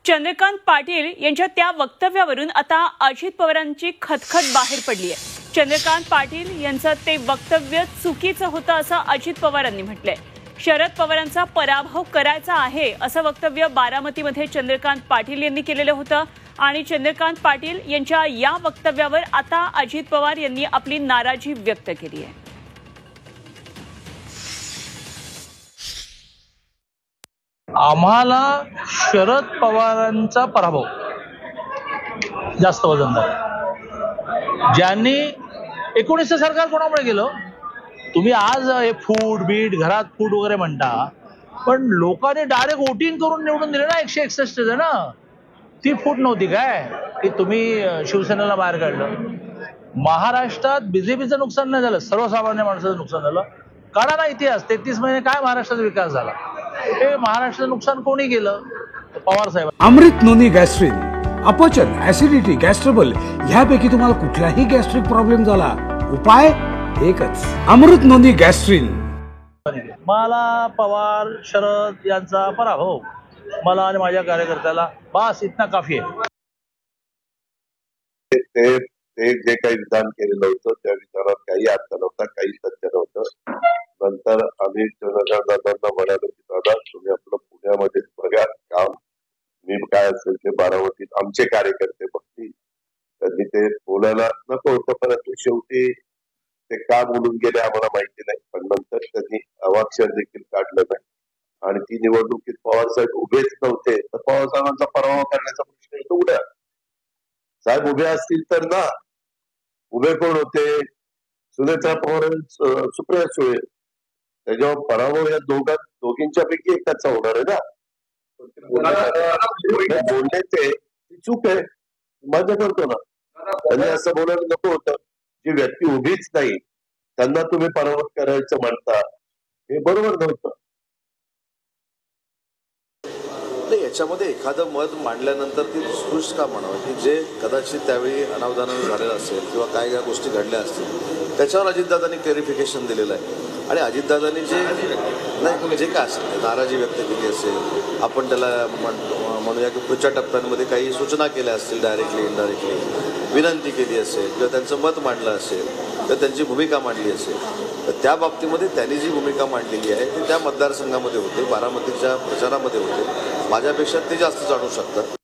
चंद्रकांत पाटील यांच्या त्या वक्तव्यावरून आता अजित पवारांची खतखत बाहेर पडली आहे। चंद्रकांत पाटील यांचं ते वक्तव्य चुकीचं होतं असं अजित पवारांनी म्हटलंय। शरद पवारांचा पराभव करायचा आहे असं वक्तव्य बारामतीमध्ये चंद्रकांत पाटील यांनी केलेलं होतं आणि चंद्रकांत पाटील यांच्या या वक्तव्यावर आता अजित पवार यांनी आपली नाराजी व्यक्त केली आहे। आम्हाला शरद पवारांचा पराभव जास्त वजनदार। ज्यांनी 19 सरकार कोणामुळे गेलं? तुम्ही आज हे फूड बीट घरात फूड वगैरे म्हणता, पण लोकांनी डायरेक्ट वोटिंग करून निवडून दिले ना 161 जण। ती फूट नव्हती काय की तुम्ही शिवसेनेला बाहेर काढलं? महाराष्ट्रात बीजेपीचं नुकसान नाही झालं, सर्वसामान्य माणसाचं नुकसान झालं। काढा ना इतिहास, 33 महिने काय महाराष्ट्राचा विकास झाला? हे महाराष्ट्राचं नुकसान कोणी केलं? पवार साहेब। अमृत नोनी गॅस्ट्रिन, अपचन, ऍसिडिटी, गॅस्ट्रबल ह्यापैकी तुम्हाला कुठलाही गॅस्ट्रिक प्रॉब्लेम झाला, उपाय एकच, अमृत नोनी गॅस्ट्रिन। मला पवार शरद यांचा पराभव मला आणि माझ्या कार्यकर्त्याला बस इतना काफी आहे। ते जे काही विधान केलेलं होतं त्या विधानात काही अर्थ नव्हता, काही सत्य नव्हतं। नंतर आम्ही चंद्रकांत दादांना म्हणालो की दादा तुम्ही आपलं पुण्यामध्ये बघा काम, मी काय असेल ते बारामतीत आमचे कार्यकर्ते बघतील। त्यांनी ते बोलायला नको होतं, परंतु शेवटी ते का बोलून गेले आम्हाला माहिती नाही, पण नंतर त्यांनी अवाक्षर देखील काढलं नाही आणि ती निवडणुकीत पवार साहेब उभेच नव्हते तर पवार साहेबांचा पराभव करण्याचा प्रश्न येतो उड्या। साहेब उभे असतील तर ना, उभे कोण होते? सुनेत्रा पवार, सुप्रिया सुळे। त्याच्यावर पराभव या दोघींच्या पैकी एकाचा होणार आहे ना। बोलले ते चूक आहे, मजा करतो ना। त्यांनी असं बोलायला नको होतं। जी व्यक्ती उभीच नाही त्यांना तुम्ही पराभूत करायचं म्हणता, हे बरोबर नव्हतं। याच्यामध्ये एखादं मत मांडल्यानंतर ती स्पष्ट का म्हणावं की जे कदाचित त्यावेळी अनावधानाने झालेलं असेल किंवा काय काय गोष्टी घडल्या असतील त्याच्यावर अजितदादांनी क्लॅरिफिकेशन दिलेलं आहे। आणि अजितदादांनी जे नाही जे काय असेल नाराजी व्यक्त केली असेल, आपण त्याला म्हणूया की पुढच्या टप्प्यांमध्ये काही सूचना केल्या असतील, डायरेक्टली इनडायरेक्टली विनंती केली असेल किंवा त्यांचं मत मांडलं असेल किंवा त्यांची भूमिका मांडली असेल, तर त्या बाबतीमध्ये त्यांनी जी भूमिका मांडलेली आहे ती त्या मतदारसंघामध्ये होते, बारामतीच्या प्रचारामध्ये होते। माझ्यापेक्षा ते जास्त जाणू शकतात।